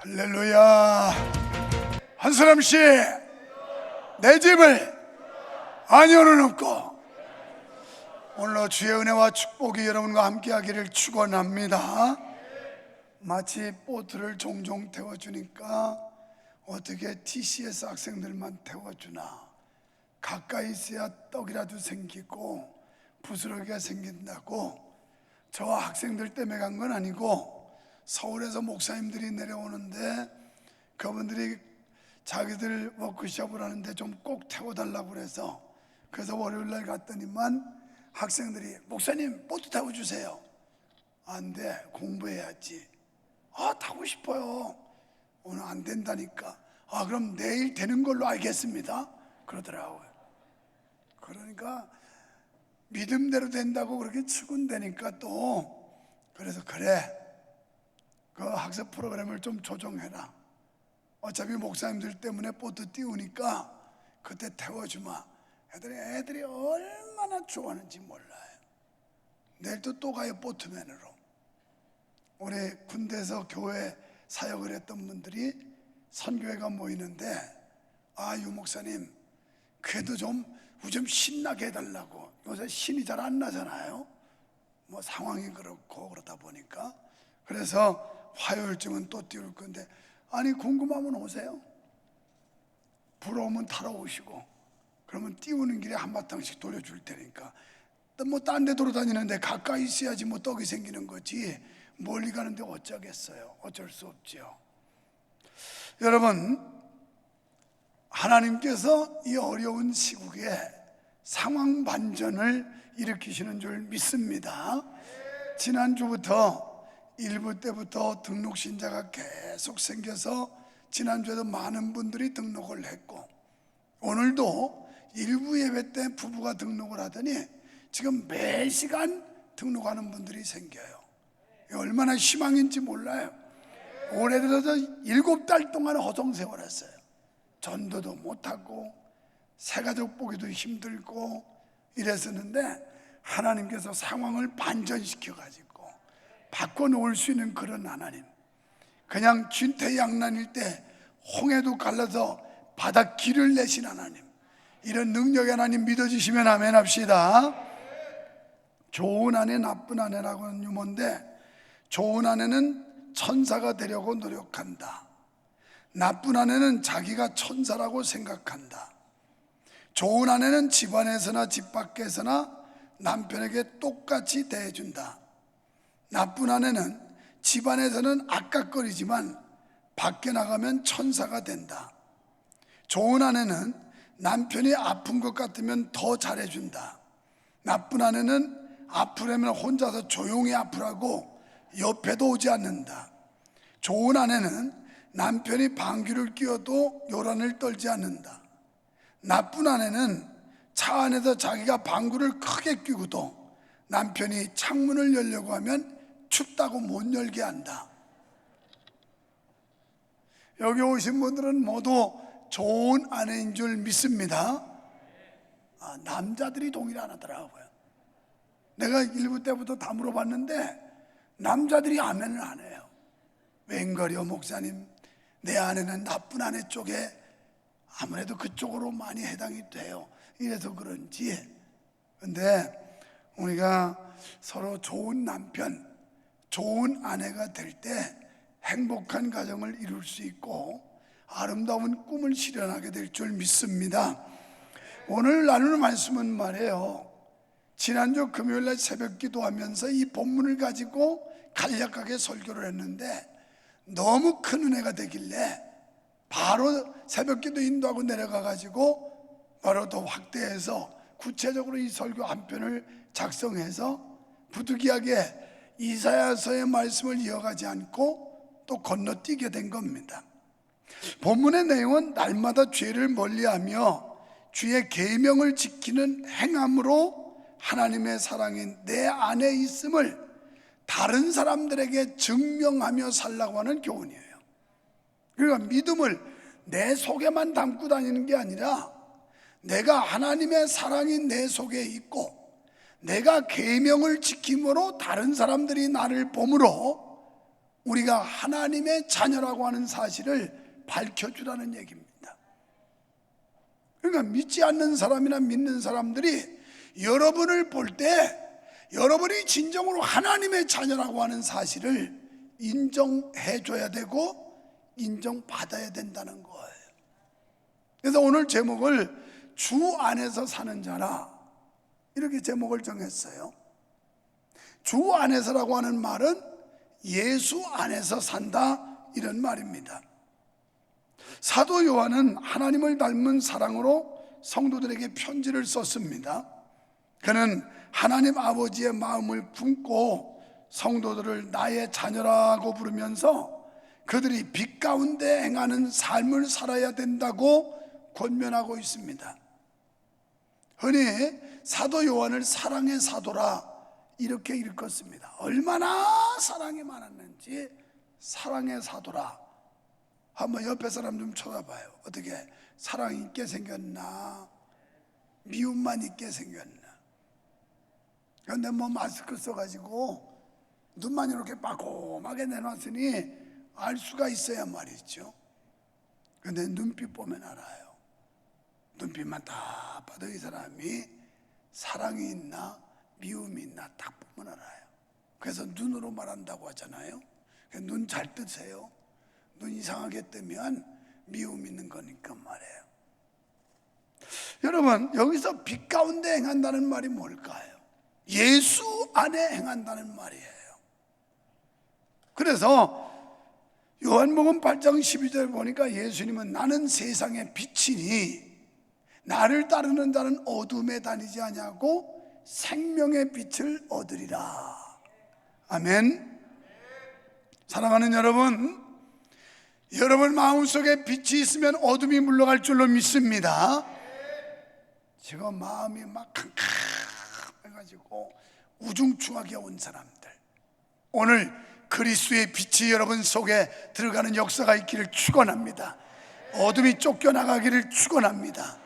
할렐루야. 한 사람씩 내 집을 아니오는 없고. 오늘도 주의 은혜와 축복이 여러분과 함께하기를 축원합니다. 마치 보트를 종종 태워주니까 어떻게 TCS 학생들만 태워주나, 가까이 있어야 떡이라도 생기고 부스러기가 생긴다고. 저 학생들 때문에 간 건 아니고 서울에서 목사님들이 내려오는데 그분들이 자기들 워크숍을 하는데 좀 꼭 태워달라고 그래서 월요일날 갔더니만 학생들이 목사님 보트 태워주세요. 안 돼, 공부해야지. 타고 싶어요. 오늘 안 된다니까. 그럼 내일 되는 걸로 알겠습니다 그러더라고요. 그러니까 믿음대로 된다고 그렇게 추근대니까 또 그래서 그래, 그 학습 프로그램을 좀 조정해라. 어차피 목사님들 때문에 보트 띄우니까 그때 태워주마. 애들이 얼마나 좋아하는지 몰라요. 내일도 또 가요, 보트맨으로. 우리 군대에서 교회 사역을 했던 분들이 선교회가 모이는데 유 목사님 그래도 좀 신나게 해달라고. 요새 신이 잘 안 나잖아요. 뭐 상황이 그렇고 그러다 보니까. 그래서 화요일쯤은 또 띄울 건데, 궁금하면 오세요. 부러우면 타러 오시고, 그러면 띄우는 길에 한바탕씩 돌려줄 테니까. 뭐 딴 데 돌아다니는데 가까이 있어야지 뭐 떡이 생기는 거지, 멀리 가는데 어쩌겠어요. 어쩔 수 없죠. 여러분, 하나님께서 이 어려운 시국에 상황 반전을 일으키시는 줄 믿습니다. 지난주부터 일부 때부터 등록 신자가 계속 생겨서 지난주에도 많은 분들이 등록을 했고, 오늘도 일부 예배 때 부부가 등록을 하더니 지금 매 시간 등록하는 분들이 생겨요. 얼마나 희망인지 몰라요. 올해 들어서 7달 동안 허송세월했어요. 전도도 못하고 새가족 보기도 힘들고 이랬었는데 하나님께서 상황을 반전시켜가지고 바꿔놓을 수 있는 그런 하나님. 그냥 진퇴양난일 때 홍해도 갈라서 바다 길을 내신 하나님, 이런 능력의 하나님 믿어주시면 아멘 합시다. 좋은 아내 나쁜 아내라고 하는 유머인데, 좋은 아내는 천사가 되려고 노력한다. 나쁜 아내는 자기가 천사라고 생각한다. 좋은 아내는 집안에서나 집 밖에서나 남편에게 똑같이 대해준다. 나쁜 아내는 집안에서는 악각거리지만 밖에 나가면 천사가 된다. 좋은 아내는 남편이 아픈 것 같으면 더 잘해준다. 나쁜 아내는 아프려면 혼자서 조용히 아프라고 옆에도 오지 않는다. 좋은 아내는 남편이 방귀를 뀌어도 요란을 떨지 않는다. 나쁜 아내는 차 안에서 자기가 방구를 크게 뀌고도 남편이 창문을 열려고 하면 춥다고 못 열게 한다. 여기 오신 분들은 모두 좋은 아내인 줄 믿습니다. 남자들이 동의를 안 하더라고요. 내가 일부 때부터 다 물어봤는데 남자들이 아멘을 안 해요. 웬걸요 목사님, 내 아내는 나쁜 아내 쪽에 아무래도 그쪽으로 많이 해당이 돼요. 이래서 그런지. 근데 우리가 서로 좋은 남편, 좋은 아내가 될 때 행복한 가정을 이룰 수 있고 아름다운 꿈을 실현하게 될 줄 믿습니다. 오늘 나누는 말씀은 말이에요, 지난주 금요일날 새벽 기도하면서 이 본문을 가지고 간략하게 설교를 했는데 너무 큰 은혜가 되길래 바로 새벽 기도 인도하고 내려가 가지고 바로 더 확대해서 구체적으로 이 설교 한 편을 작성해서 부득이하게 이사야서의 말씀을 이어가지 않고 또 건너뛰게 된 겁니다. 본문의 내용은 날마다 죄를 멀리하며 주의 계명을 지키는 행함으로 하나님의 사랑인 내 안에 있음을 다른 사람들에게 증명하며 살라고 하는 교훈이에요. 그러니까 믿음을 내 속에만 담고 다니는 게 아니라 내가 하나님의 사랑이 내 속에 있고 내가 계명을 지킴으로 다른 사람들이 나를 보므로 우리가 하나님의 자녀라고 하는 사실을 밝혀주라는 얘기입니다. 그러니까 믿지 않는 사람이나 믿는 사람들이 여러분을 볼 때 여러분이 진정으로 하나님의 자녀라고 하는 사실을 인정해 줘야 되고 인정받아야 된다는 거예요. 그래서 오늘 제목을 주 안에서 사는 자라 이렇게 제목을 정했어요. 주 안에서라고 하는 말은 예수 안에서 산다 이런 말입니다. 사도 요한은 하나님을 닮은 사랑으로 성도들에게 편지를 썼습니다. 그는 하나님 아버지의 마음을 품고 성도들을 나의 자녀라고 부르면서 그들이 빛 가운데 행하는 삶을 살아야 된다고 권면하고 있습니다. 흔히 사도 요한을 사랑의 사도라 이렇게 일컫습니다. 얼마나 사랑이 많았는지 사랑의 사도라. 한번 옆에 사람 좀 쳐다봐요. 어떻게 사랑 있게 생겼나? 미움만 있게 생겼나? 그런데 뭐 마스크 써가지고 눈만 이렇게 빠꼼하게 내놨으니 알 수가 있어야 말이죠. 그런데 눈빛 보면 알아요. 눈빛만 딱 봐도 이 사람이 사랑이 있나 미움이 있나 딱 보면 알아요. 그래서 눈으로 말한다고 하잖아요. 눈 잘 뜨세요. 눈 이상하게 뜨면 미움 있는 거니까 말이에요. 여러분, 여기서 빛 가운데 행한다는 말이 뭘까요? 예수 안에 행한다는 말이에요. 그래서 요한복음 8장 12절 보니까 예수님은 나는 세상의 빛이니 나를 따르는 자는 어둠에 다니지 아니하고 생명의 빛을 얻으리라. 아멘. 사랑하는 여러분, 여러분 마음속에 빛이 있으면 어둠이 물러갈 줄로 믿습니다. 지금 마음이 막 캄캄해가지고 우중충하게 온 사람들, 오늘 그리스도의 빛이 여러분 속에 들어가는 역사가 있기를 축원합니다. 어둠이 쫓겨나가기를 축원합니다.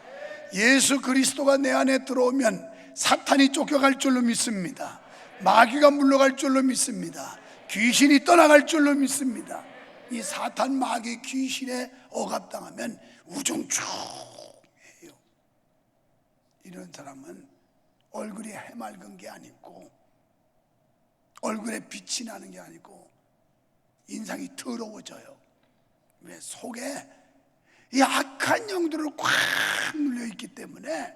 예수 그리스도가 내 안에 들어오면 사탄이 쫓겨갈 줄로 믿습니다. 마귀가 물러갈 줄로 믿습니다. 귀신이 떠나갈 줄로 믿습니다. 이 사탄, 마귀, 귀신에 억압당하면 우중충해요. 이런 사람은 얼굴이 해맑은 게 아니고 얼굴에 빛이 나는 게 아니고 인상이 더러워져요. 왜? 속에 이 악한 영들을 꽉 눌려있기 때문에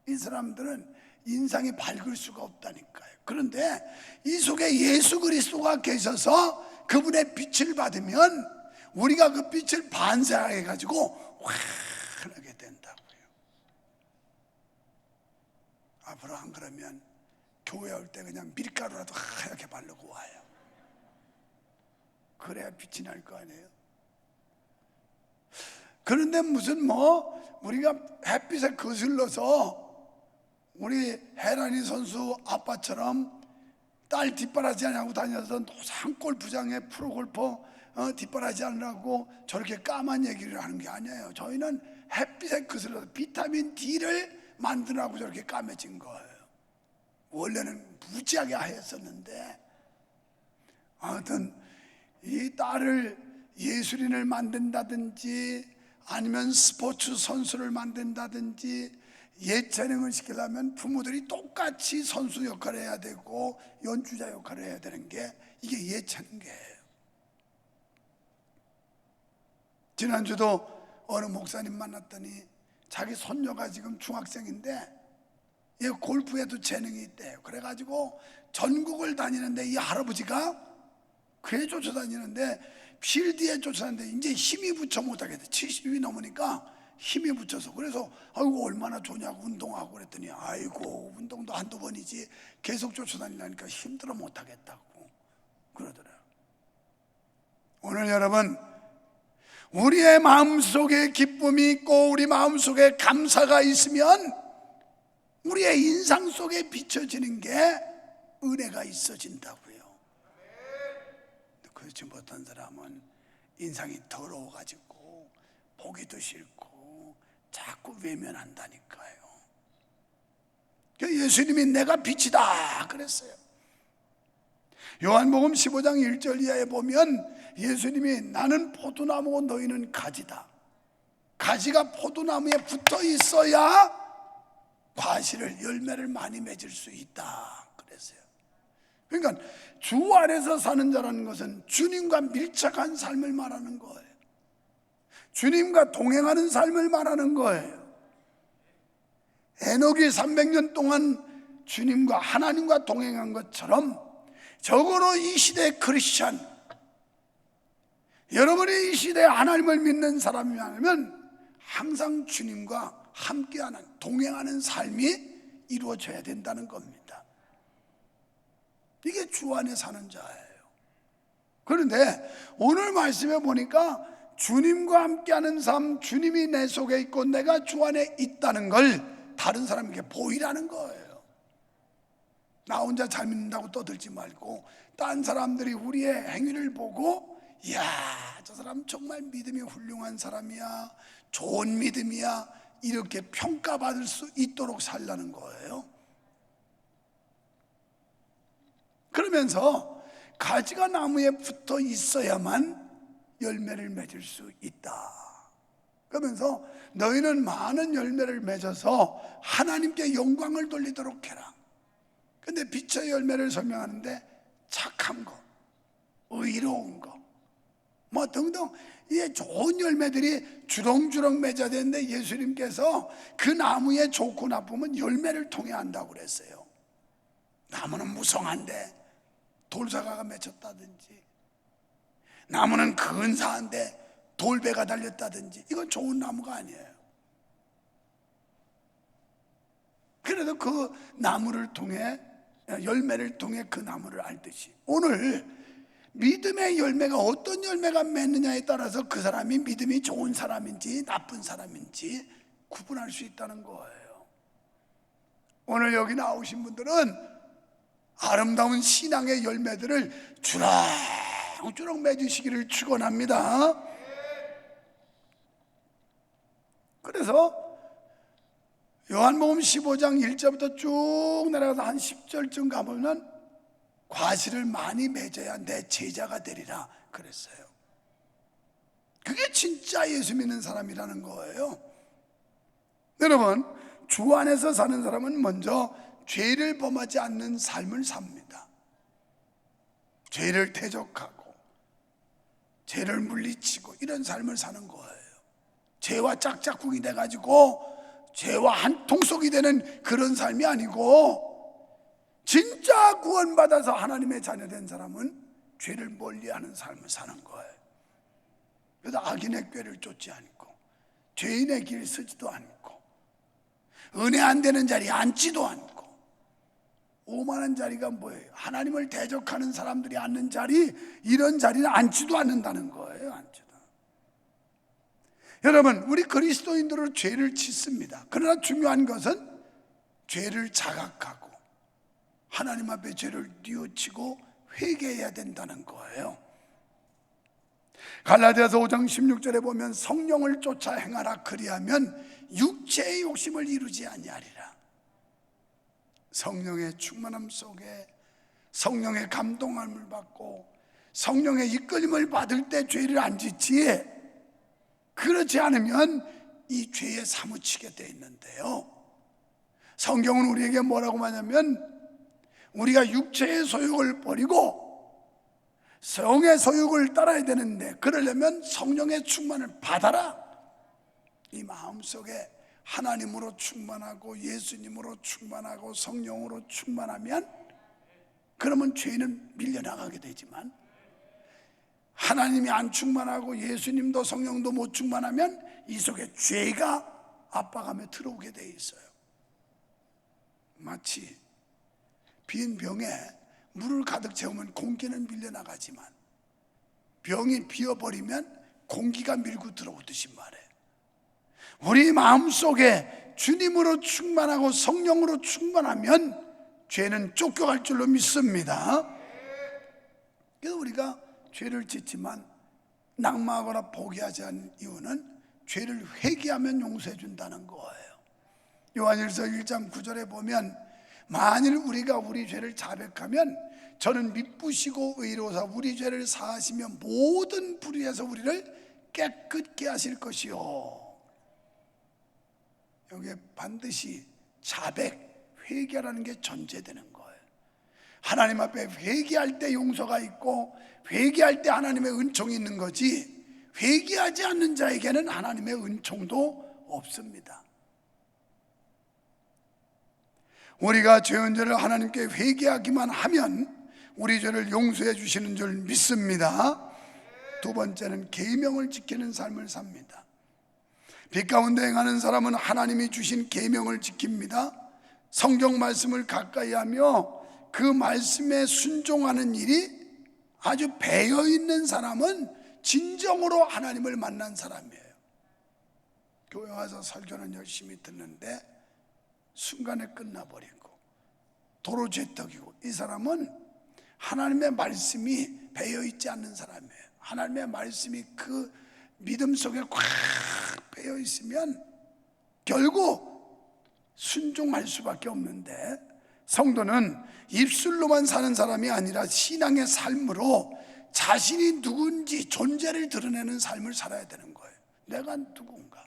이 사람들은 인상이 밝을 수가 없다니까요. 그런데 이 속에 예수 그리스도가 계셔서 그분의 빛을 받으면 우리가 그 빛을 반사해가지고 환하게 된다고요. 앞으로 안 그러면 교회 올 때 그냥 밀가루라도 하얗게 바르고 와요. 그래야 빛이 날 거 아니에요. 그런데 무슨 우리가 햇빛에 거슬러서 우리 해란이 선수 아빠처럼 딸 뒷바라지 안 하고 다녀서 노상 골프장에 프로골퍼 뒷바라지 안 하고 저렇게 까만 얘기를 하는 게 아니에요. 저희는 햇빛에 거슬러서 비타민 D를 만들라고 저렇게 까매진 거예요. 원래는 무지하게 하였었는데 아무튼 이 딸을 예술인을 만든다든지 아니면 스포츠 선수를 만든다든지 예체능을 시키려면 부모들이 똑같이 선수 역할을 해야 되고 연주자 역할을 해야 되는 게 이게 예체능계예요. 지난주도 어느 목사님 만났더니 자기 손녀가 지금 중학생인데 얘 골프에도 재능이 있대요. 그래가지고 전국을 다니는데 이 할아버지가 그에 쫓아다니는데 필드에 쫓아다니는데 이제 힘이 붙여 못하겠대. 70이 넘으니까 힘이 붙여서. 그래서 아이고 얼마나 좋냐고 운동하고 그랬더니 아이고 운동도 한두 번이지 계속 쫓아다니려니까 힘들어 못하겠다고 그러더라고요. 오늘 여러분, 우리의 마음속에 기쁨이 있고 우리 마음속에 감사가 있으면 우리의 인상 속에 비춰지는 게 은혜가 있어진다고요. 그렇지 못한 사람은 인상이 더러워가지고 보기도 싫고 자꾸 외면한다니까요. 예수님이 내가 빛이다 그랬어요. 요한복음 15장 1절 이하에 보면 예수님이 나는 포도나무고 너희는 가지다. 가지가 포도나무에 붙어 있어야 과실을 열매를 많이 맺을 수 있다 그랬어요. 그러니까 주 안에서 사는 자라는 것은 주님과 밀착한 삶을 말하는 거예요. 주님과 동행하는 삶을 말하는 거예요. 에녹이 300년 동안 주님과 하나님과 동행한 것처럼 적어도 이 시대 크리스찬, 여러분이 이 시대에 하나님을 믿는 사람이라면 항상 주님과 함께하는, 동행하는 삶이 이루어져야 된다는 겁니다. 이게 주 안에 사는 자예요. 그런데 오늘 말씀에 보니까 주님과 함께하는 삶, 주님이 내 속에 있고 내가 주 안에 있다는 걸 다른 사람에게 보이라는 거예요. 나 혼자 잘 믿는다고 떠들지 말고 딴 사람들이 우리의 행위를 보고 이야, 저 사람 정말 믿음이 훌륭한 사람이야, 좋은 믿음이야, 이렇게 평가받을 수 있도록 살라는 거예요. 그러면서 가지가 나무에 붙어 있어야만 열매를 맺을 수 있다. 그러면서 너희는 많은 열매를 맺어서 하나님께 영광을 돌리도록 해라. 근데 빛의 열매를 설명하는데 착한 거, 의로운 거, 뭐 등등 이 좋은 열매들이 주렁주렁 맺어야 되는데 예수님께서 그 나무의 좋고 나쁨은 열매를 통해 한다고 그랬어요. 나무는 무성한데 돌사과가 맺혔다든지, 나무는 근사한데 돌배가 달렸다든지, 이건 좋은 나무가 아니에요. 그래도 그 나무를 통해, 열매를 통해 그 나무를 알듯이 오늘 믿음의 열매가 어떤 열매가 맺느냐에 따라서 그 사람이 믿음이 좋은 사람인지 나쁜 사람인지 구분할 수 있다는 거예요. 오늘 여기 나오신 분들은 아름다운 신앙의 열매들을 주렁주렁 맺으시기를 축원합니다. 그래서 요한복음 15장 1절부터 쭉 내려가서 한 10절쯤 가보면 과실을 많이 맺어야 내 제자가 되리라 그랬어요. 그게 진짜 예수 믿는 사람이라는 거예요. 여러분, 주 안에서 사는 사람은 먼저 죄를 범하지 않는 삶을 삽니다. 죄를 대적하고 죄를 물리치고 이런 삶을 사는 거예요. 죄와 짝짝꿍이 돼가지고 죄와 한 통속이 되는 그런 삶이 아니고, 진짜 구원받아서 하나님의 자녀된 사람은 죄를 멀리하는 삶을 사는 거예요. 그래서 악인의 꾀를 쫓지 않고 죄인의 길을 쓰지도 않고 은혜 안 되는 자리에 앉지도 않고, 오만한 자리가 뭐예요? 하나님을 대적하는 사람들이 앉는 자리, 이런 자리는 앉지도 않는다는 거예요. 앉지도. 여러분, 우리 그리스도인들은 죄를 짓습니다. 그러나 중요한 것은 죄를 자각하고 하나님 앞에 죄를 뉘우치고 회개해야 된다는 거예요. 갈라디아서 5장 16절에 보면 성령을 쫓아 행하라, 그리하면 육체의 욕심을 이루지 아니하리라. 성령의 충만함 속에 성령의 감동함을 받고 성령의 이끌림을 받을 때 죄를 안 짓지, 그렇지 않으면 이 죄에 사무치게 돼 있는데요. 성경은 우리에게 뭐라고 하냐면 우리가 육체의 소욕을 버리고 성의 소욕을 따라야 되는데, 그러려면 성령의 충만을 받아라. 이 마음속에 하나님으로 충만하고 예수님으로 충만하고 성령으로 충만하면, 그러면 죄는 밀려나가게 되지만, 하나님이 안 충만하고 예수님도 성령도 못 충만하면 이 속에 죄가 압박하며 들어오게 돼 있어요. 마치 빈 병에 물을 가득 채우면 공기는 밀려나가지만 병이 비어버리면 공기가 밀고 들어오듯이 말해요. 우리 마음속에 주님으로 충만하고 성령으로 충만하면 죄는 쫓겨갈 줄로 믿습니다. 그래서 우리가 죄를 짓지만 낙마하거나 포기하지 않는 이유는 죄를 회개하면 용서해 준다는 거예요. 요한일서 1장 9절에 보면 만일 우리가 우리 죄를 자백하면 저는 미쁘시고 의로사 우리 죄를 사하시며 모든 불의에서 우리를 깨끗게 하실 것이요. 여기에 반드시 자백, 회개라는 게 전제되는 거예요. 하나님 앞에 회개할 때 용서가 있고 회개할 때 하나님의 은총이 있는 거지, 회개하지 않는 자에게는 하나님의 은총도 없습니다. 우리가 죄은죄를 하나님께 회개하기만 하면 우리 죄를 용서해 주시는 줄 믿습니다. 두 번째는 계명을 지키는 삶을 삽니다. 빛 가운데 행하는 사람은 하나님이 주신 계명을 지킵니다. 성경 말씀을 가까이 하며 그 말씀에 순종하는 일이 아주 배어 있는 사람은 진정으로 하나님을 만난 사람이에요. 교회 와서 설교는 열심히 듣는데 순간에 끝나버리고 도로 죄떡이고, 이 사람은 하나님의 말씀이 배어 있지 않는 사람이에요. 하나님의 말씀이 그 믿음 속에 꽉 배어 있으면 결국 순종할 수밖에 없는데, 성도는 입술로만 사는 사람이 아니라 신앙의 삶으로 자신이 누군지 존재를 드러내는 삶을 살아야 되는 거예요. 내가 누군가,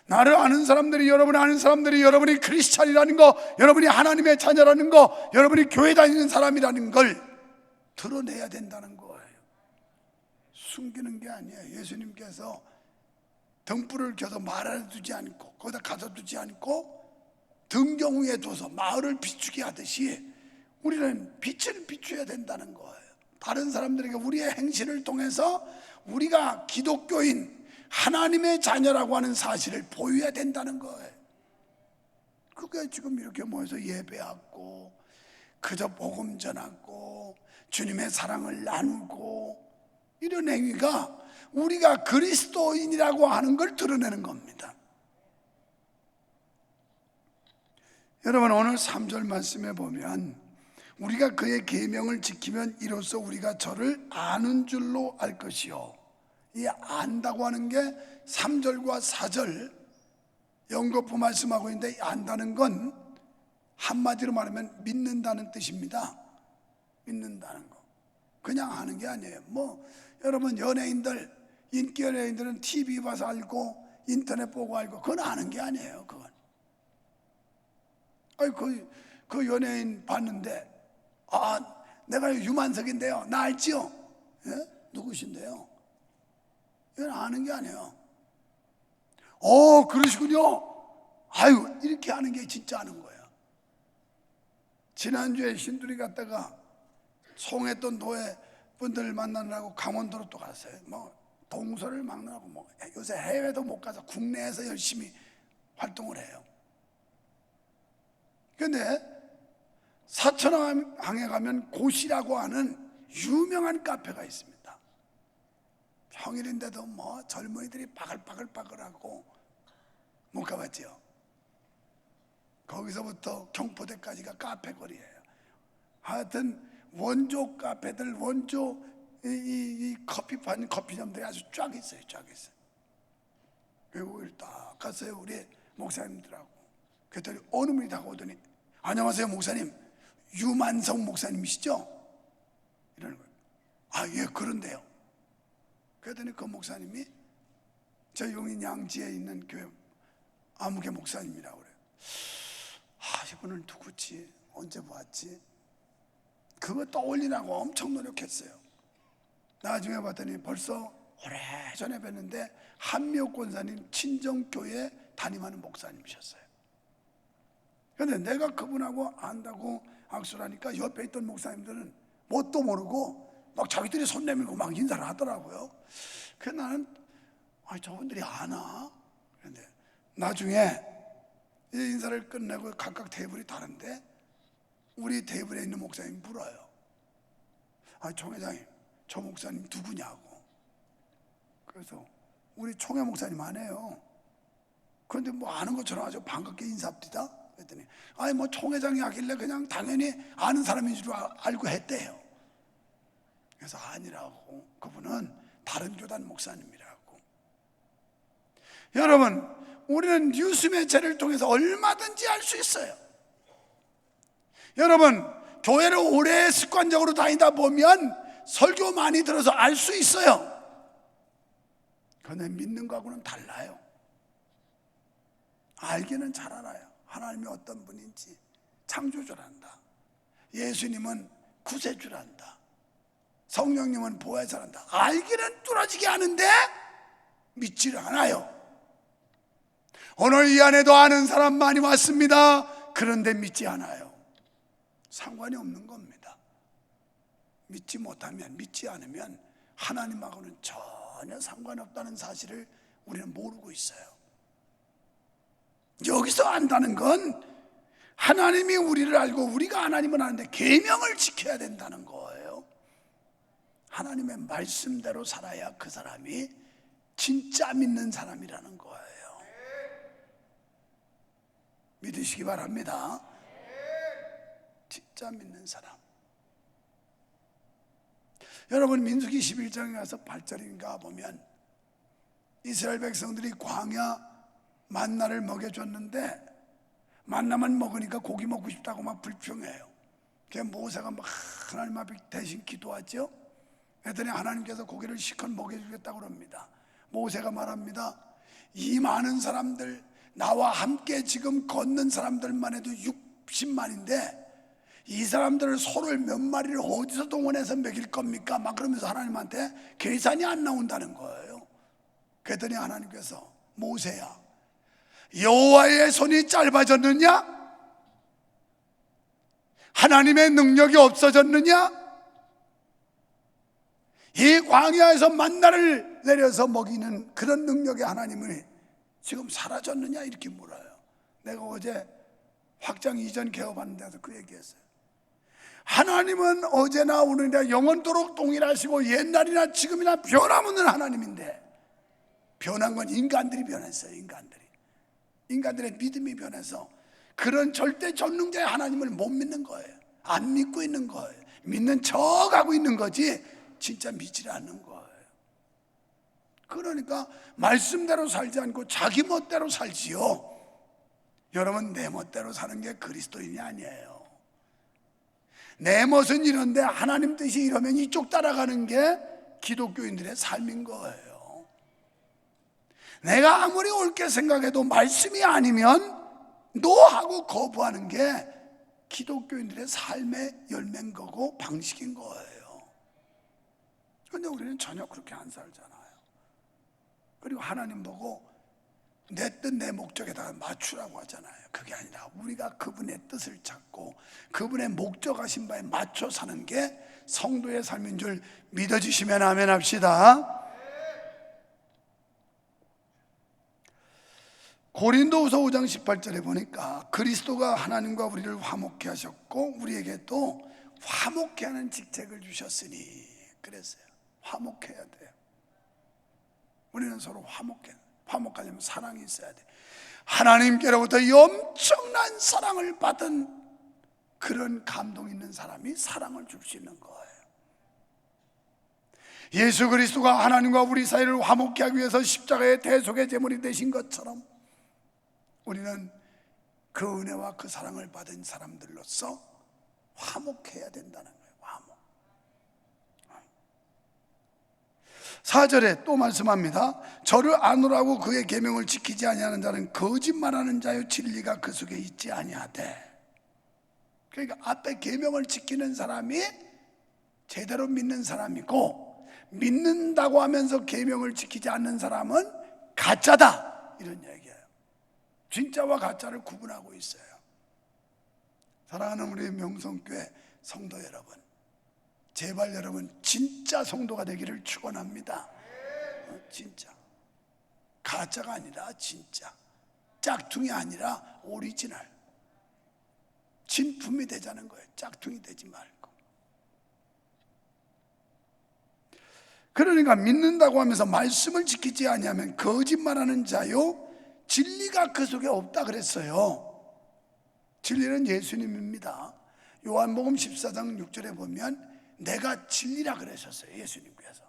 나를 아는 사람들이, 여러분이 아는 사람들이 여러분이 크리스찬이라는 거, 여러분이 하나님의 자녀라는 거, 여러분이 교회 다니는 사람이라는 걸 드러내야 된다는 거예요. 숨기는 게 아니에요. 예수님께서 등불을 켜서 마을에 두지 않고, 거기다 가둬두지 않고 등경 위에 둬서 마을을 비추게 하듯이 우리는 빛을 비춰야 된다는 거예요. 다른 사람들에게 우리의 행실을 통해서 우리가 기독교인 하나님의 자녀라고 하는 사실을 보여야 된다는 거예요. 그게 지금 이렇게 모여서 예배하고 그저 복음 전하고 주님의 사랑을 나누고 이런 행위가 우리가 그리스도인이라고 하는 걸 드러내는 겁니다. 여러분, 오늘 3절 말씀에 보면 우리가 그의 계명을 지키면 이로써 우리가 저를 아는 줄로 알 것이요. 이 안다고 하는 게 3절과 4절 연거푸 말씀하고 있는데, 안다는 건 한마디로 말하면 믿는다는 뜻입니다. 믿는다는 거. 그냥 아는 게 아니에요. 여러분 연예인들, 인기 연예인들은 TV 봐서 알고 인터넷 보고 알고, 그건 아는 게 아니에요. 그건. 그 연예인 봤는데, 내가 유만석인데요, 나 알지요? 예? 누구신데요? 이건 아는 게 아니에요. 그러시군요. 이렇게 하는 게 진짜 아는 거예요. 지난주에 신두리 갔다가 송했던 노예 분들 만나느라고 강원도로 또 갔어요. 동서를 막느라고 요새 해외도 못 가서 국내에서 열심히 활동을 해요. 그런데 사천항에 가면 고시라고 하는 유명한 카페가 있습니다. 평일인데도 젊은이들이 바글바글하고 못 가봤죠. 거기서부터 경포대까지가 카페 거리예요. 하여튼 원조 카페들, 원조 이 커피판, 커피점들이 아주 쫙 있어요. 그리고 딱 갔어요. 우리 목사님들하고. 그랬더니 어느 분이 다가오더니, 안녕하세요 목사님, 유만성 목사님이시죠? 이러는 거예요. 예, 그런데요. 그랬더니 그 목사님이 저 용인 양지에 있는 교회 아무개 목사님이라고 그래요. 이분은 누구지? 언제 보았지? 그거 떠올리라고 엄청 노력했어요. 나중에 봤더니 벌써 오래전에 뵀는데 한미옥 권사님 친정교회 담임하는 목사님이셨어요. 그런데 내가 그분하고 안다고 악수를 하니까 옆에 있던 목사님들은 뭣도 모르고 막 자기들이 손 내밀고 막 인사를 하더라고요. 그래서 나는 저분들이 아나? 그런데 나중에 이 인사를 끝내고 각각 테이블이 다른데 우리 테이블에 있는 목사님 물어요. 총 회장님, 저 목사님 누구냐고. 그래서 우리 총회 목사님 아니에요. 그런데 아는 것처럼 아주 반갑게 인사합니다. 그랬더니 총회장이 하길래 그냥 당연히 아는 사람인 줄 알고 했대요. 그래서 아니라고, 그분은 다른 교단 목사님이라고. 여러분, 우리는 뉴스 매체를 통해서 얼마든지 알 수 있어요. 여러분, 교회를 오래 습관적으로 다니다 보면 설교 많이 들어서 알 수 있어요. 그런데 믿는 거하고는 달라요. 알기는 잘 알아요. 하나님이 어떤 분인지. 창조주란다. 예수님은 구세주란다. 성령님은 보혜사란다. 알기는 뚫어지게 아는데 믿지를 않아요. 오늘 이 안에도 아는 사람 많이 왔습니다. 그런데 믿지 않아요. 상관이 없는 겁니다. 믿지 못하면, 믿지 않으면 하나님하고는 전혀 상관없다는 사실을 우리는 모르고 있어요. 여기서 안다는 건 하나님이 우리를 알고 우리가 하나님을 아는데 계명을 지켜야 된다는 거예요. 하나님의 말씀대로 살아야 그 사람이 진짜 믿는 사람이라는 거예요. 믿으시기 바랍니다. 진짜 믿는 사람. 여러분, 민수기 11장에 가서 8절인가 보면 이스라엘 백성들이 광야 만나를 먹여줬는데 만나만 먹으니까 고기 먹고 싶다고 막 불평해요. 그래서 모세가 막 하나님 앞에 대신 기도하죠. 그랬더니 하나님께서 고기를 실컷 먹여주겠다고 합니다. 모세가 말합니다. 이 많은 사람들, 나와 함께 지금 걷는 사람들만 해도 60만인데 이 사람들을 소를 몇 마리를 어디서 동원해서 먹일 겁니까? 막 그러면서 하나님한테 계산이 안 나온다는 거예요. 그랬더니 하나님께서 모세야, 여호와의 손이 짧아졌느냐? 하나님의 능력이 없어졌느냐? 이 광야에서 만나를 내려서 먹이는 그런 능력의 하나님이 지금 사라졌느냐? 이렇게 물어요. 내가 어제 확장 이전 개업하는 데서 그 얘기했어요. 하나님은 어제나 오늘이나 영원토록 동일하시고 옛날이나 지금이나 변함없는 하나님인데 변한 건 인간들이 변했어요. 인간들의 믿음이 변해서 그런 절대 전능자의 하나님을 못 믿는 거예요. 안 믿고 있는 거예요. 믿는 척하고 있는 거지 진짜 믿지 않는 거예요. 그러니까 말씀대로 살지 않고 자기 멋대로 살지요. 여러분, 내 멋대로 사는 게 그리스도인이 아니에요. 내 멋은 이런데 하나님 뜻이 이러면 이쪽 따라가는 게 기독교인들의 삶인 거예요. 내가 아무리 옳게 생각해도 말씀이 아니면 노하고 거부하는 게 기독교인들의 삶의 열매인 거고 방식인 거예요. 그런데 우리는 전혀 그렇게 안 살잖아요. 그리고 하나님 보고 내 뜻 내 목적에다가 맞추라고 하잖아요. 그게 아니라 우리가 그분의 뜻을 찾고 그분의 목적하신 바에 맞춰 사는 게 성도의 삶인 줄 믿어주시면 아멘 합시다. 고린도후서 5장 18절에 보니까 그리스도가 하나님과 우리를 화목케 하셨고 우리에게 또 화목케 하는 직책을 주셨으니 그랬어요. 화목해야 돼요. 우리는 서로 화목하려면 사랑이 있어야 돼. 하나님께로부터 엄청난 사랑을 받은 그런 감동 있는 사람이 사랑을 줄 수 있는 거예요. 예수 그리스도가 하나님과 우리 사이를 화목케 하기 위해서 십자가의 대속의 제물이 되신 것처럼 우리는 그 은혜와 그 사랑을 받은 사람들로서 화목해야 된다는 거예요. 화목. 4절에 또 말씀합니다. 저를 아노라고 그의 계명을 지키지 아니하는 자는 거짓말하는 자요 진리가 그 속에 있지 아니하되. 그러니까 앞에 계명을 지키는 사람이 제대로 믿는 사람이고 믿는다고 하면서 계명을 지키지 않는 사람은 가짜다 이런 얘기예요. 진짜와 가짜를 구분하고 있어요. 사랑하는 우리 명성교회 성도 여러분, 제발 여러분 진짜 성도가 되기를 축원합니다. 진짜 가짜가 아니라 진짜, 짝퉁이 아니라 오리지널, 진품이 되자는 거예요. 짝퉁이 되지 말고. 그러니까 믿는다고 하면서 말씀을 지키지 아니하면 거짓말하는 자요 진리가 그 속에 없다 그랬어요. 진리는 예수님입니다. 요한복음 14장 6절에 보면 내가 진리라 그러셨어요. 예수님께서.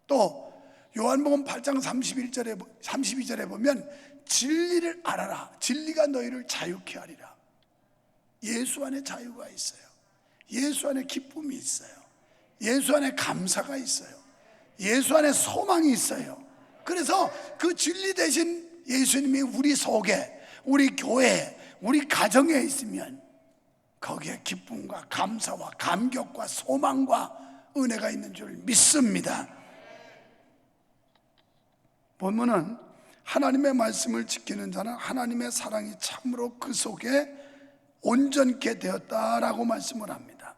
또 요한복음 8장 32절에 보면 진리를 알아라. 진리가 너희를 자유케 하리라. 예수 안에 자유가 있어요. 예수 안에 기쁨이 있어요. 예수 안에 감사가 있어요. 예수 안에 소망이 있어요. 그래서 그 진리 대신 예수님이 우리 속에, 우리 교회에, 우리 가정에 있으면 거기에 기쁨과 감사와 감격과 소망과 은혜가 있는 줄 믿습니다. 보면은 하나님의 말씀을 지키는 자는 하나님의 사랑이 참으로 그 속에 온전케 되었다라고 말씀을 합니다.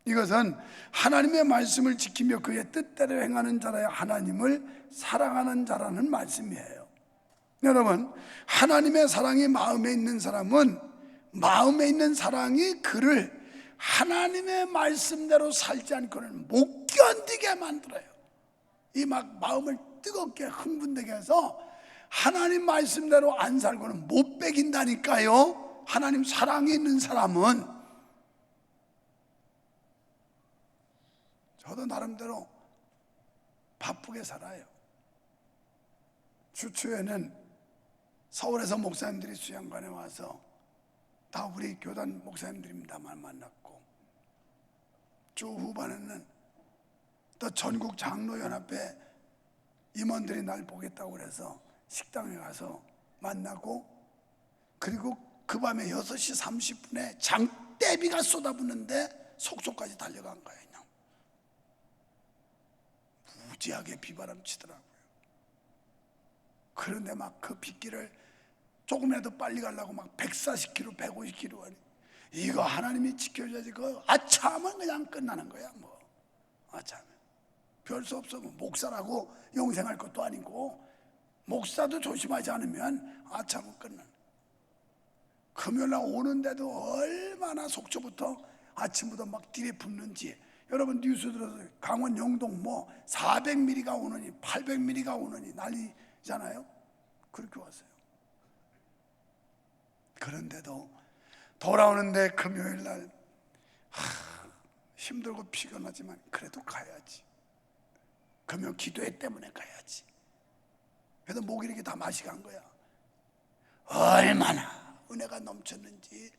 이것은 하나님의 말씀을 지키며 그의 뜻대로 행하는 자라야 하나님을 사랑하는 자라는 말씀이에요. 여러분, 하나님의 사랑이 마음에 있는 사람은 마음에 있는 사랑이 그를 하나님의 말씀대로 살지 않고는 못 견디게 만들어요. 이 막 마음을 뜨겁게 흥분되게 해서 하나님 말씀대로 안 살고는 못 배긴다니까요. 하나님 사랑이 있는 사람은. 저도 나름대로 바쁘게 살아요. 주초에는 서울에서 목사님들이 수양관에 와서 다 우리 교단 목사님들입니다만 만났고, 주 후반에는 또 전국 장로연합회 임원들이 날 보겠다고 그래서 식당에 가서 만나고, 그리고 그 밤에 6시 30분에 장대비가 쏟아붓는데 속초까지 달려간 거예요. 그냥 무지하게 비바람 치더라고요. 그런데 막 그 빗길을 조금이라도 빨리 가려고 막 140km, 150km 하니, 이거 하나님이 지켜줘야지. 그 아차하면 그냥 끝나는 거야. 뭐 아차하면 별 수 없어. 목사라고 영생할 것도 아니고, 목사도 조심하지 않으면 아차하면 끝나는. 금요일날 오는데도 얼마나 속초부터 아침부터 막 딜에 붙는지. 여러분 뉴스 들어서 강원 영동 뭐 400mm가 오느니 800mm가 오느니 난리잖아요. 그렇게 왔어요. 그런데도 돌아오는데 금요일날 힘들고 피곤하지만 그래도 가야지. 금요 기도회 때문에 가야지. 그래서 목이 이렇게 다 마시 간 거야. 얼마나 은혜가 넘쳤는지.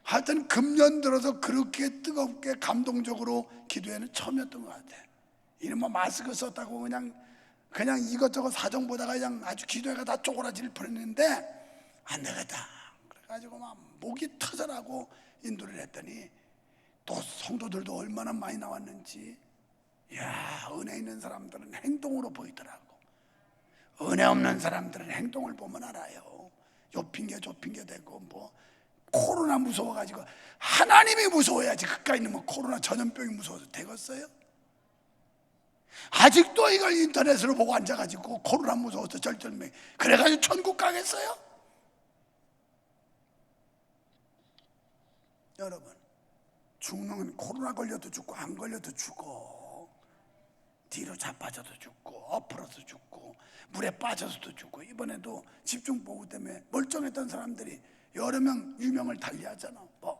하여튼 금년 들어서 그렇게 뜨겁게 감동적으로 기도회는 처음이었던 것 같아. 이놈아 마스크 썼다고 그냥 이것저것 사정 보다가 그냥 아주 기도회가 다 쪼그라질 뻔했는데 안 되겠다. 그래가지고 막 목이 터져라고 인도를 했더니 또 성도들도 얼마나 많이 나왔는지. 이야, 은혜 있는 사람들은 행동으로 보이더라고. 은혜 없는 사람들은 행동을 보면 알아요. 요 핑계 저 핑계 대고 뭐 코로나 무서워가지고. 하나님이 무서워야지. 그까이 있는 뭐 코로나 전염병이 무서워서 되겠어요? 아직도 이걸 인터넷으로 보고 앉아가지고 코로나 무서워서 절절매 그래가지고 천국 가겠어요? 여러분, 죽는 코로나 걸려도 죽고 안 걸려도 죽어. 뒤로 자빠져도 죽고 엎어져도 죽고 물에 빠져서도 죽고. 이번에도 집중보호 때문에 멀쩡했던 사람들이 여러 명 유명을 달리하잖아. 뭐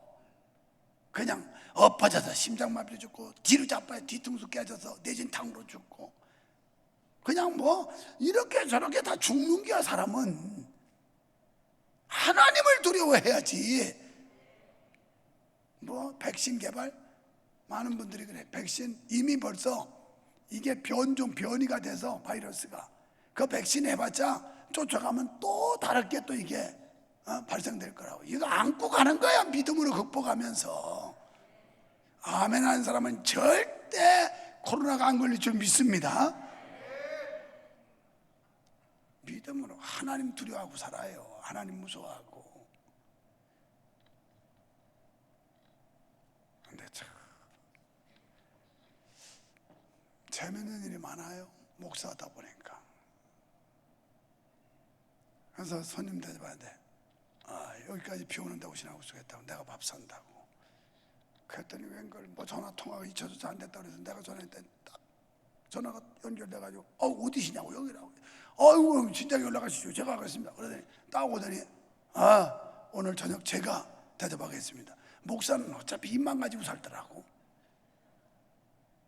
그냥 엎어져서 심장마비로 죽고, 뒤로 자빠져 뒤통수 깨져서 내진탕으로 죽고, 그냥 뭐 이렇게 저렇게 다 죽는 게야. 사람은 하나님을 두려워해야지. 뭐 백신 개발 많은 분들이 그래. 백신 이미 벌써 이게 변이가 돼서 바이러스가 그 백신 해봤자 쫓아가면 또 다르게 또 이게 발생될 거라고. 이거 안고 가는 거야. 믿음으로 극복하면서. 아멘 하는 사람은 절대 코로나가 안 걸릴 줄 믿습니다. 믿음으로 하나님 두려워하고 살아요. 하나님 무서워하고. 근데 참 재밌는 일이 많아요. 목사하다 보니까. 그래서 손님 대접하는데 여기까지 비 오는데 오시나 오시겠다고. 내가 밥 산다고. 그랬더니 웬걸 뭐 전화 통화가 잊혀져서 안 됐다고 그래서 내가 전화했더니 딱 전화가 연결돼가지고 어디시냐고. 여기라고. 아이고 진짜 연락하시죠. 제가 하겠습니다. 그러더니 딱 오더니 오늘 저녁 제가 대접하겠습니다. 목사는 어차피 입만 가지고 살더라고.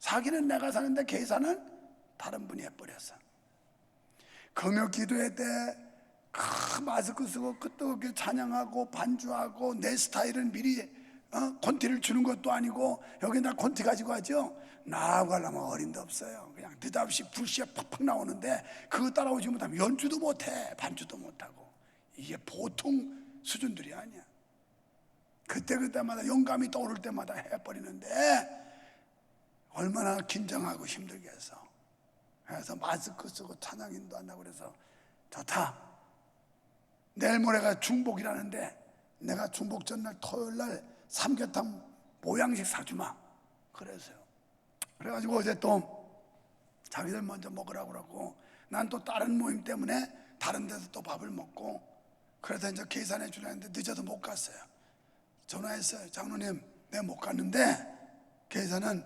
사기는 내가 사는데 계산은 다른 분이 해버렸어. 금요 기도회 때 마스크 쓰고 뜨겁게 찬양하고 반주하고 내 스타일은 미리 콘티를 주는 것도 아니고 여기다 콘티 가지고 하죠. 나하고 하려면 어림도 없어요. 그냥 느닷없이 불씨에 팍팍 나오는데 그거 따라오지 못하면 연주도 못해, 반주도 못하고. 이게 보통 수준들이 아니야. 그때마다 영감이 떠오를 때마다 해버리는데 얼마나 긴장하고 힘들겠어. 그래서 마스크 쓰고 찬양 인도한다고 그래서 좋다. 내일 모레가 중복이라는데 내가 중복 전날 토요일날 삼계탕 보양식 사주마 그랬어요. 그래가지고 어제 또 자기들 먼저 먹으라고 그러고 난 또 다른 모임 때문에 다른 데서 또 밥을 먹고 그래서 이제 계산해 주려는데 늦어서 못 갔어요. 전화했어요. 장로님 내가 못 갔는데 계산은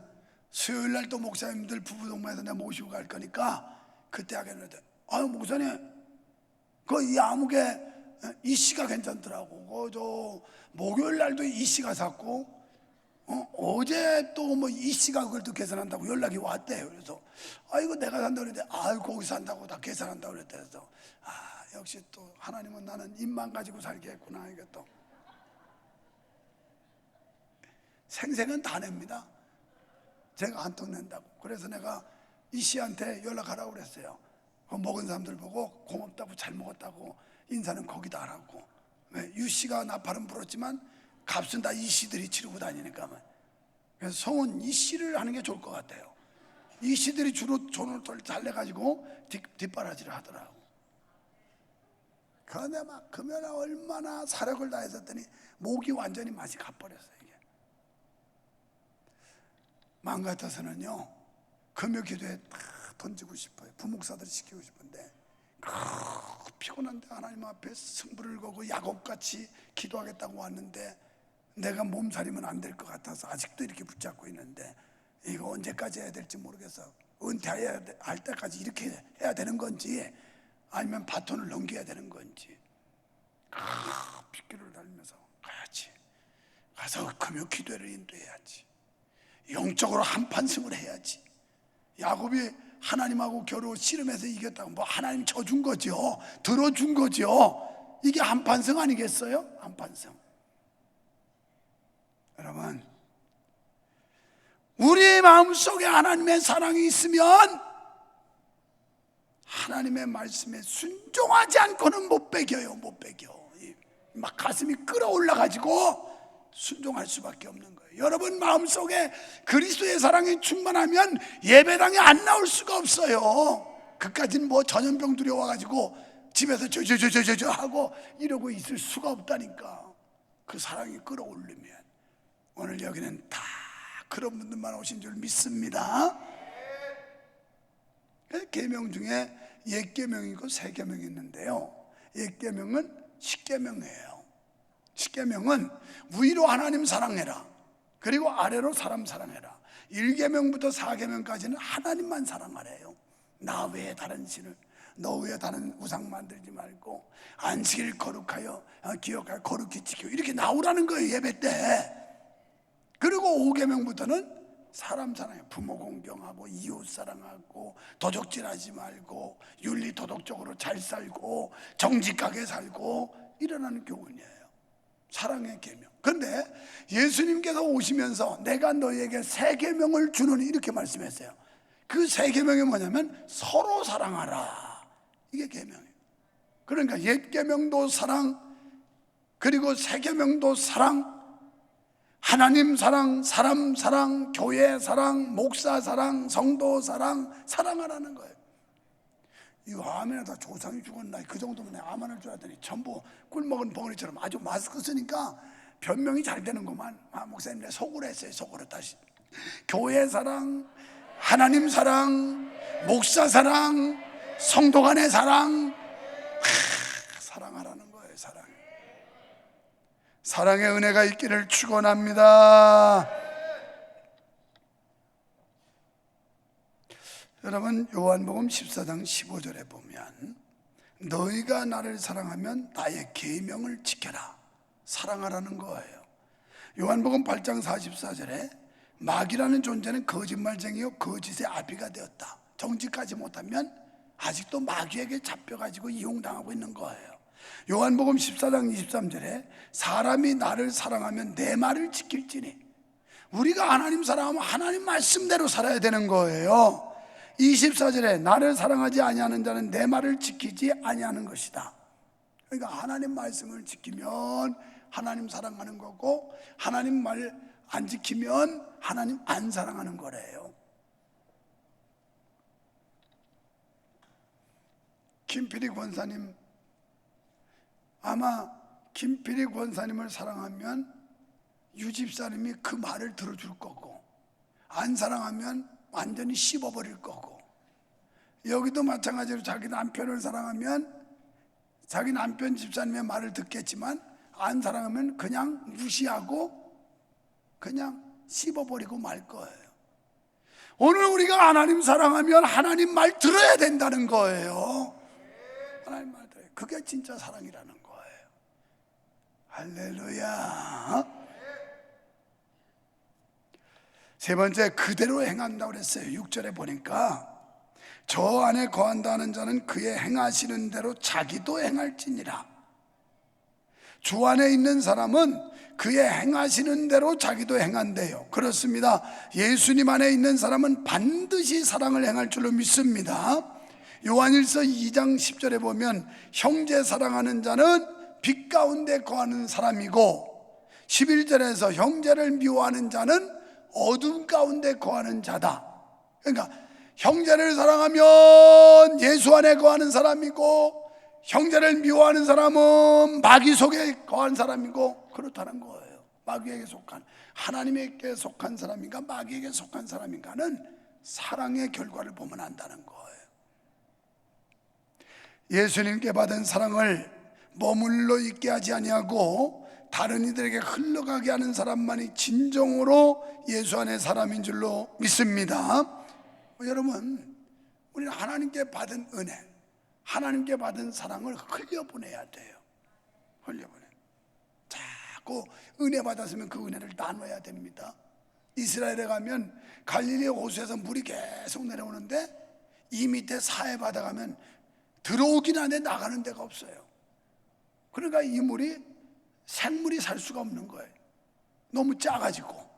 수요일날 또 목사님들 부부동반에서 내가 모시고 갈 거니까 그때 하겠는데 아유 목사님 그 이 아무개 이 씨가 괜찮더라고. 저 목요일 날도 이 씨가 샀고 어제 또 뭐 이 씨가 그걸 또 계산한다고 연락이 왔대요. 그래서 이거 내가 산다고 그랬는데 거기 산다고 다 계산한다고 그랬대. 그래서 역시 또 하나님은 나는 입만 가지고 살게 했구나. 이게 또 생색은 다 냅니다. 제가 안 ton낸다고. 그래서 내가 이 씨한테 연락하라고 그랬어요. 먹은 사람들 보고 고맙다고 잘 먹었다고 인사는 거기다 하라고. 유 씨가 나팔은 불었지만 값은 다 이 씨들이 치르고 다니니까. 그래서 성은 이 씨를 하는 게 좋을 것 같아요. 이 씨들이 주로 돈을 잘 내가지고 뒷바라지를 하더라고. 그런데 막 금요일에 얼마나 사력을 다했었더니 목이 완전히 맛이 가버렸어요. 이게 마음 같아서는요 금요 기도에 딱 던지고 싶어요. 부목사들 시키고 싶은데 피곤한데 하나님 앞에 승부를 거고 야곱같이 기도하겠다고 왔는데 내가 몸살이면 안 될 것 같아서 아직도 이렇게 붙잡고 있는데 이거 언제까지 해야 될지 모르겠어. 은퇴해야 할 때까지 이렇게 해야 되는 건지 아니면 바톤을 넘겨야 되는 건지 빗길을 달면서 가야지. 가서 금요 기도를 인도해야지. 영적으로 한판승을 해야지. 야곱이 하나님하고 겨루 씨름해서 이겼다고 뭐 하나님 쳐준 거죠. 들어준 거죠. 이게 한판승 아니겠어요? 한판승. 여러분 우리 마음속에 하나님의 사랑이 있으면 하나님의 말씀에 순종하지 않고는 못 배겨요. 못 배겨. 막 가슴이 끌어올라가지고 순종할 수밖에 없는 거예요. 여러분 마음속에 그리스도의 사랑이 충만하면 예배당에 안 나올 수가 없어요. 그까지는 뭐 전염병 두려워가지고 집에서 저저저저저 하고 이러고 있을 수가 없다니까. 그 사랑이 끌어올리면 오늘 여기는 다 그런 분들만 오신 줄 믿습니다. 계명 중에 옛 계명이고 새 계명이 있는데요. 옛 계명은 십계명이에요. 십계명은 위로 하나님 사랑해라. 그리고 아래로 사람 사랑해라. 1계명부터 4계명까지는 하나님만 사랑하래요. 나 외에 다른 신을, 너 외에 다른 우상 만들지 말고 안식일 거룩하여 기억하여 거룩히 지키고 이렇게 나오라는 거예요. 예배 때. 그리고 5계명부터는 사람 사랑해. 부모 공경하고 이웃 사랑하고 도적질하지 말고 윤리 도덕적으로 잘 살고 정직하게 살고 이러라는 교훈이에요. 사랑의 계명. 그런데 예수님께서 오시면서 내가 너희에게 새 계명을 주노니 이렇게 말씀했어요. 그 새 계명이 뭐냐면 서로 사랑하라. 이게 계명이에요. 그러니까 옛 계명도 사랑, 그리고 새 계명도 사랑, 하나님 사랑, 사람 사랑, 교회 사랑, 목사 사랑, 성도 사랑, 사랑하라는 거예요. 이거 아멘하다 조상이 죽었나 그 정도면 내가 아멘할 줄 알았더니 전부 꿀먹은 벙어리처럼 아주 마스크 쓰니까 변명이 잘 되는구만. 목사님 내 속으로 했어요. 속으로 다시 교회 사랑, 하나님 사랑, 목사 사랑, 성도 간의 사랑, 사랑하라는 거예요. 사랑의 은혜가 있기를 축원합니다. 여러분 요한복음 14장 15절에 보면 너희가 나를 사랑하면 나의 계명을 지켜라. 사랑하라는 거예요. 요한복음 8장 44절에 마귀라는 존재는 거짓말쟁이요 거짓의 아비가 되었다. 정직하지 못하면 아직도 마귀에게 잡혀가지고 이용당하고 있는 거예요. 요한복음 14장 23절에 사람이 나를 사랑하면 내 말을 지킬지니, 우리가 하나님 사랑하면 하나님 말씀대로 살아야 되는 거예요. 24절에 나를 사랑하지 아니하는 자는 내 말을 지키지 아니하는 것이다. 그러니까 하나님 말씀을 지키면 하나님 사랑하는 거고, 하나님 말 안 지키면 하나님 안 사랑하는 거래요. 김필희 권사님, 아마 김필희 권사님을 사랑하면 유 집사님이 그 말을 들어줄 거고, 안 사랑하면 완전히 씹어버릴 거고, 여기도 마찬가지로 자기 남편을 사랑하면 자기 남편 집사님의 말을 듣겠지만, 안 사랑하면 그냥 무시하고 그냥 씹어버리고 말 거예요. 오늘 우리가 하나님 사랑하면 하나님 말 들어야 된다는 거예요. 하나님 말 들어요. 그게 진짜 사랑이라는 거예요. 할렐루야. 세 번째, 그대로 행한다고 그랬어요. 6절에 보니까 저 안에 거한다는 자는 그의 행하시는 대로 자기도 행할지니라. 주 안에 있는 사람은 그의 행하시는 대로 자기도 행한대요. 그렇습니다. 예수님 안에 있는 사람은 반드시 사랑을 행할 줄로 믿습니다. 요한일서 2장 10절에 보면 형제 사랑하는 자는 빛 가운데 거하는 사람이고, 11절에서 형제를 미워하는 자는 어둠 가운데 거하는 자다. 그러니까 형제를 사랑하면 예수 안에 거하는 사람이고, 형제를 미워하는 사람은 마귀 속에 거한 사람이고, 그렇다는 거예요. 마귀에게 속한, 하나님에게 속한 사람인가 마귀에게 속한 사람인가는 사랑의 결과를 보면 안다는 거예요. 예수님께 받은 사랑을 머물러 있게 하지 아니하고 다른 이들에게 흘러가게 하는 사람만이 진정으로 예수 안의 사람인 줄로 믿습니다. 여러분, 우리는 하나님께 받은 은혜, 하나님께 받은 사랑을 흘려보내야 돼요. 흘려보내. 자꾸 은혜 받았으면 그 은혜를 나눠야 됩니다. 이스라엘에 가면 갈릴리 호수에서 물이 계속 내려오는데 이 밑에 사해 바다 가면 들어오긴 하는데 나가는 데가 없어요. 그러니까 이 물이 생물이 살 수가 없는 거예요. 너무 작아지고.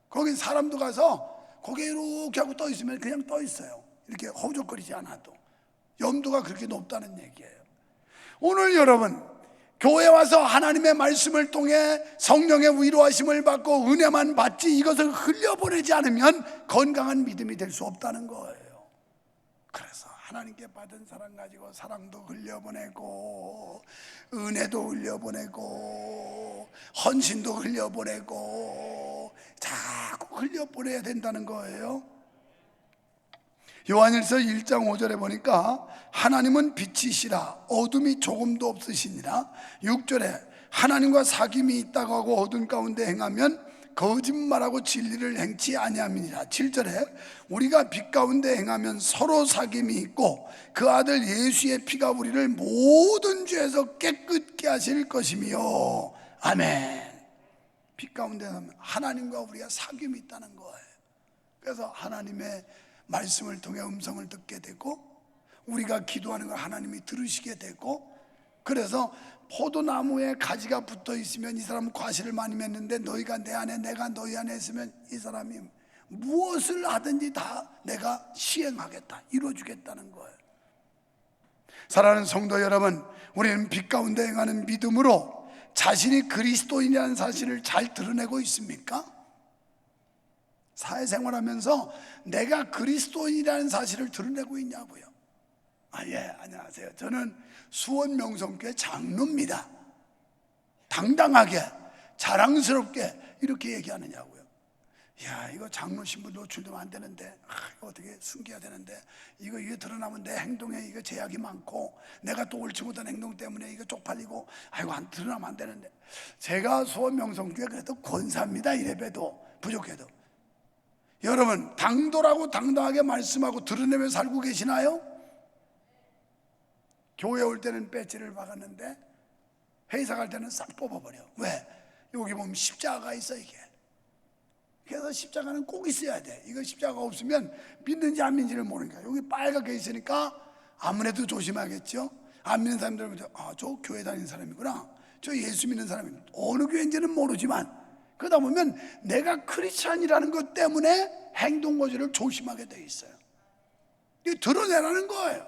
거긴 사람도 가서 고개 이렇게 하고 떠 있으면 그냥 떠 있어요. 이렇게 허우적거리지 않아도. 염도가 그렇게 높다는 얘기예요. 오늘 여러분, 교회 와서 하나님의 말씀을 통해 성령의 위로하심을 받고 은혜만 받지 이것을 흘려보내지 않으면 건강한 믿음이 될 수 없다는 거예요. 그래서 하나님께 받은 사랑 가지고 사랑도 흘려보내고, 은혜도 흘려보내고, 헌신도 흘려보내고, 자꾸 흘려보내야 된다는 거예요. 요한일서 1장 5절에 보니까 하나님은 빛이시라 어둠이 조금도 없으시니라. 6절에 하나님과 사귐이 있다고 하고 어둠 가운데 행하면 거짓말하고 진리를 행치 아니함이니라. 7절에 우리가 빛 가운데 행하면 서로 사귐이 있고 그 아들 예수의 피가 우리를 모든 죄에서 깨끗게 하실 것이며. 아멘. 빛 가운데 하면 하나님과 우리가 사귐이 있다는 거예요. 그래서 하나님의 말씀을 통해 음성을 듣게 되고, 우리가 기도하는 걸 하나님이 들으시게 되고, 그래서 포도나무에 가지가 붙어 있으면 이 사람은 과실을 많이 맺는데 너희가 내 안에 내가 너희 안에 있으면 이 사람이 무엇을 하든지 다 내가 시행하겠다, 이루어주겠다는 거예요. 사랑하는 성도 여러분, 우리는 빛 가운데 행하는 믿음으로 자신이 그리스도인이라는 사실을 잘 드러내고 있습니까? 사회생활하면서 내가 그리스도인이라는 사실을 드러내고 있냐고요. 예, 안녕하세요. 저는 수원 명성교회 장로입니다. 당당하게 자랑스럽게 이렇게 얘기하느냐고요. 야, 이거 장로 신분 노출되면 안 되는데, 이거 어떻게 숨겨야 되는데, 이거 드러나면 내 행동에 이거 제약이 많고 내가 또 옳지 못한 행동 때문에 이거 쪽팔리고, 아이고 안 드러나면 안 되는데. 제가 수원 명성교회 그래도 권사입니다. 이래봬도 부족해도. 여러분, 당돌하고 당당하게 말씀하고 드러내며 살고 계시나요? 교회 올 때는 배지를 박았는데 회사 갈 때는 싹 뽑아버려. 왜? 여기 보면 십자가가 있어, 이게. 그래서 십자가는 꼭 있어야 돼. 이거 십자가가 없으면 믿는지 안 믿는지를 모르니까. 여기 빨갛게 있으니까 아무래도 조심하겠죠. 안 믿는 사람들은 저 교회 다니는 사람이구나, 저 예수 믿는 사람이 어느 교회인지는 모르지만 그러다 보면 내가 크리스찬이라는 것 때문에 행동 거지를 조심하게 돼 있어요. 이거 드러내라는 거예요.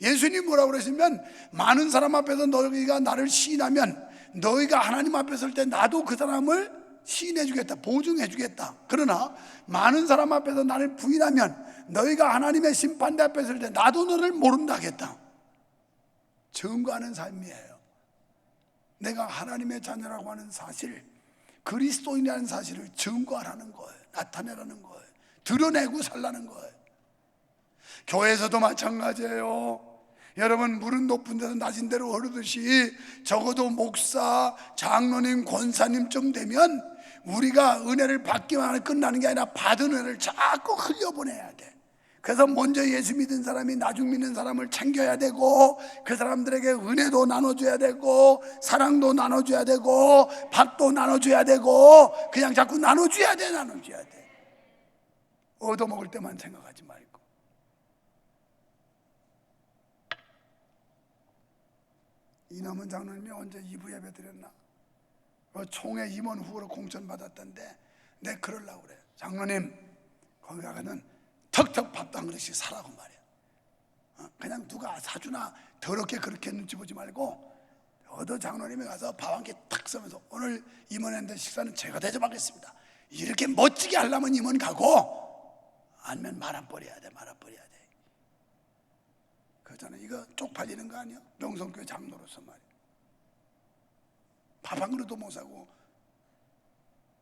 예수님이 뭐라고 그러시면, 많은 사람 앞에서 너희가 나를 시인하면 너희가 하나님 앞에 설 때 나도 그 사람을 시인해 주겠다, 보증해 주겠다. 그러나 많은 사람 앞에서 나를 부인하면 너희가 하나님의 심판대 앞에 설 때 나도 너를 모른다 하겠다. 증거하는 삶이에요. 내가 하나님의 자녀라고 하는 사실, 그리스도인이라는 사실을 증거하라는 거예요. 나타내라는 거예요. 드러내고 살라는 거예요. 교회에서도 마찬가지예요. 여러분, 물은 높은 데서 낮은 데로 흐르듯이 적어도 목사, 장로님, 권사님쯤 되면 우리가 은혜를 받기만 하면 끝나는 게 아니라 받은 은혜를 자꾸 흘려보내야 돼. 그래서 먼저 예수 믿은 사람이 나중 믿는 사람을 챙겨야 되고, 그 사람들에게 은혜도 나눠줘야 되고, 사랑도 나눠줘야 되고, 밥도 나눠줘야 되고, 그냥 자꾸 나눠줘야 돼. 얻어먹을 때만 생각하지 말고. 이남은 장로님이 언제 2부 예배 드렸나? 총회 임원 후보로 공천 받았던데 내가 그러려고 그래. 장로님, 거기 가서는 턱턱 밥도 한 그릇씩 사라고 말이야. 그냥 누가 사주나 더럽게 그렇게 눈치 보지 말고, 어느 장로님이 가서 밥 한 끼 탁 쓰면서 오늘 임원했는데 식사는 제가 대접하겠습니다, 이렇게 멋지게 하려면 임원 가고, 아니면 말아버려야 돼. 그렇잖아. 이거 쪽팔리는 거 아니야? 명성교회 장로로서 말이야. 밥 한 그릇도 못 사고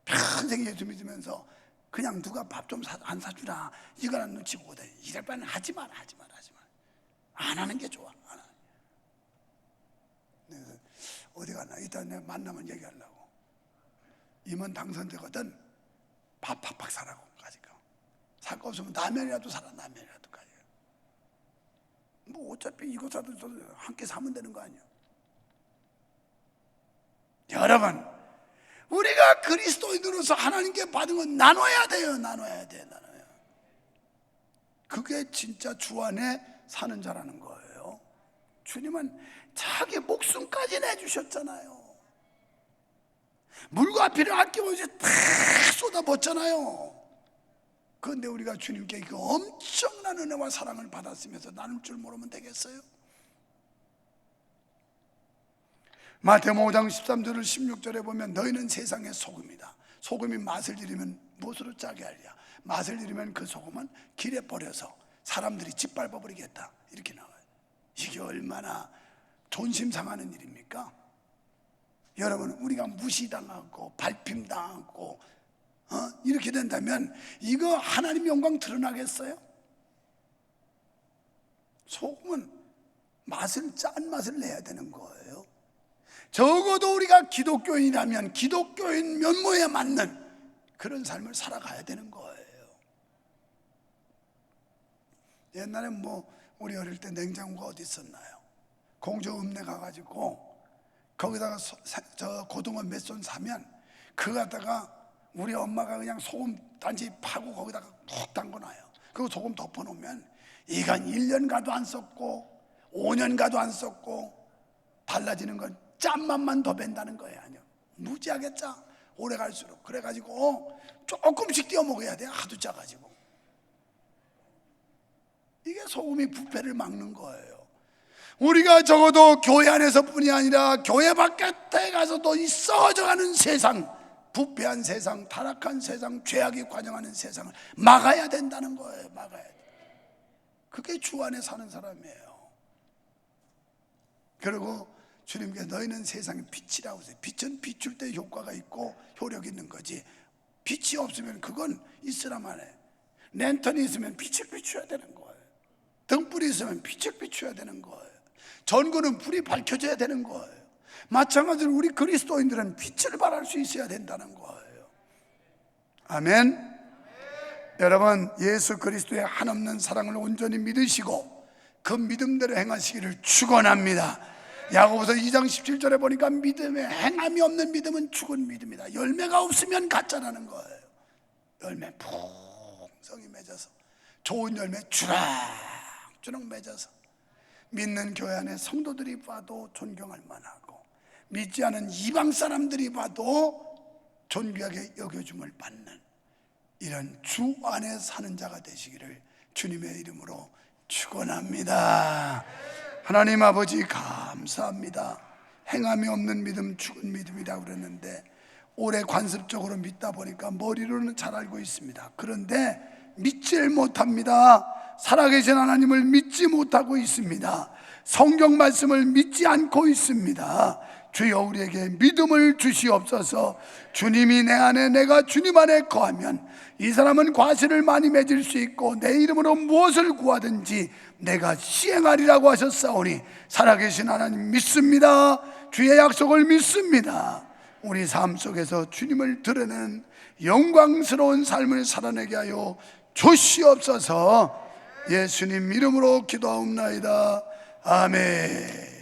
평생 예수 믿으면서 그냥 누가 밥 좀 안 사주나 이거는 눈치 보고 다니. 이럴 바는 하지 마라. 안 하는 게 좋아. 안 하는. 내가 어디 가나 이따 내가 만나면 얘기하려고. 임원 당선되거든 밥 팍팍 사라고 가지고. 살 거 없으면 라면이라도 사라. 라면이라도 가지고. 뭐 어차피 이거 사도 한 끼 사면 되는 거 아니야. 여러분, 우리가 그리스도인으로서 하나님께 받은 건 나눠야 돼요. 그게 진짜 주 안에 사는 자라는 거예요. 주님은 자기 목숨까지 내주셨잖아요. 물과 피를 아낌없이 다 쏟아붓잖아요. 그런데 우리가 주님께 그 엄청난 은혜와 사랑을 받았으면서 나눌 줄 모르면 되겠어요? 마태복음 5장 13절 16절에 보면 너희는 세상의 소금이다. 소금이 맛을 잃으면 무엇으로 짜게 하랴. 맛을 잃으면 그 소금은 길에 버려서 사람들이 짓밟아 버리겠다. 이렇게 나와요. 이게 얼마나 존심 상하는 일입니까? 여러분, 우리가 무시당하고 밟힘당하고 이렇게 된다면 이거 하나님 영광 드러나겠어요? 소금은 짠 맛을 내야 되는 거예요. 적어도 우리가 기독교인이라면 기독교인 면모에 맞는 그런 삶을 살아가야 되는 거예요. 옛날에 우리 어릴 때 냉장고가 어디 있었나요? 공주 읍내 가가지고 거기다가 저 고등어 몇 손 사면 그거 갖다가 우리 엄마가 그냥 소금 단지 파고 거기다가 푹 담궈놔요. 그리고 소금 덮어놓으면 이건 1년 가도 안 썩고 5년 가도 안 썩고, 달라지는 건 짠맛만 더 뺀다는 거예요. 아니요, 무지하게 짜. 오래 갈수록. 그래가지고 조금씩 띄워 먹어야 돼. 하도 짜가지고. 이게 소금이 부패를 막는 거예요. 우리가 적어도 교회 안에서뿐이 아니라 교회 바깥에 가서도 이 썩어져가는 세상, 부패한 세상, 타락한 세상, 죄악이 관영하는 세상을 막아야 된다는 거예요. 막아야 돼. 그게 주 안에 사는 사람이에요. 그리고 주님께서 너희는 세상의 빛이라고 했어요. 빛은 비출 때 효과가 있고 효력이 있는 거지, 빛이 없으면 그건 있으라만 해. 랜턴이 있으면 빛을 비춰야 되는 거예요. 등불이 있으면 빛을 비춰야 되는 거예요. 전구는 불이 밝혀져야 되는 거예요. 마찬가지로 우리 그리스도인들은 빛을 발할 수 있어야 된다는 거예요. 아멘. 여러분, 예수 그리스도의 한없는 사랑을 온전히 믿으시고 그 믿음대로 행하시기를 축원합니다. 야고보서 2장 17절에 보니까 믿음에 행함이 없는 믿음은 죽은 믿음이다. 열매가 없으면 가짜라는 거예요. 열매 풍성히 맺어서 좋은 열매 주렁주렁 맺어서 믿는 교회 안에 성도들이 봐도 존경할 만하고 믿지 않은 이방 사람들이 봐도 존귀하게 여겨줌을 받는 이런 주 안에 사는 자가 되시기를 주님의 이름으로 축원합니다. 하나님 아버지 감사합니다. 행함이 없는 믿음 죽은 믿음이라고 그랬는데 오래 관습적으로 믿다 보니까 머리로는 잘 알고 있습니다. 그런데 믿질 못합니다. 살아계신 하나님을 믿지 못하고 있습니다. 성경 말씀을 믿지 않고 있습니다. 주여 우리에게 믿음을 주시옵소서. 주님이 내 안에 내가 주님 안에 거하면 이 사람은 과실을 많이 맺을 수 있고 내 이름으로 무엇을 구하든지 내가 시행하리라고 하셨사오니 살아계신 하나님 믿습니다. 주의 약속을 믿습니다. 우리 삶 속에서 주님을 드러내는 영광스러운 삶을 살아내게 하여 주시옵소서. 예수님 이름으로 기도하옵나이다. 아멘.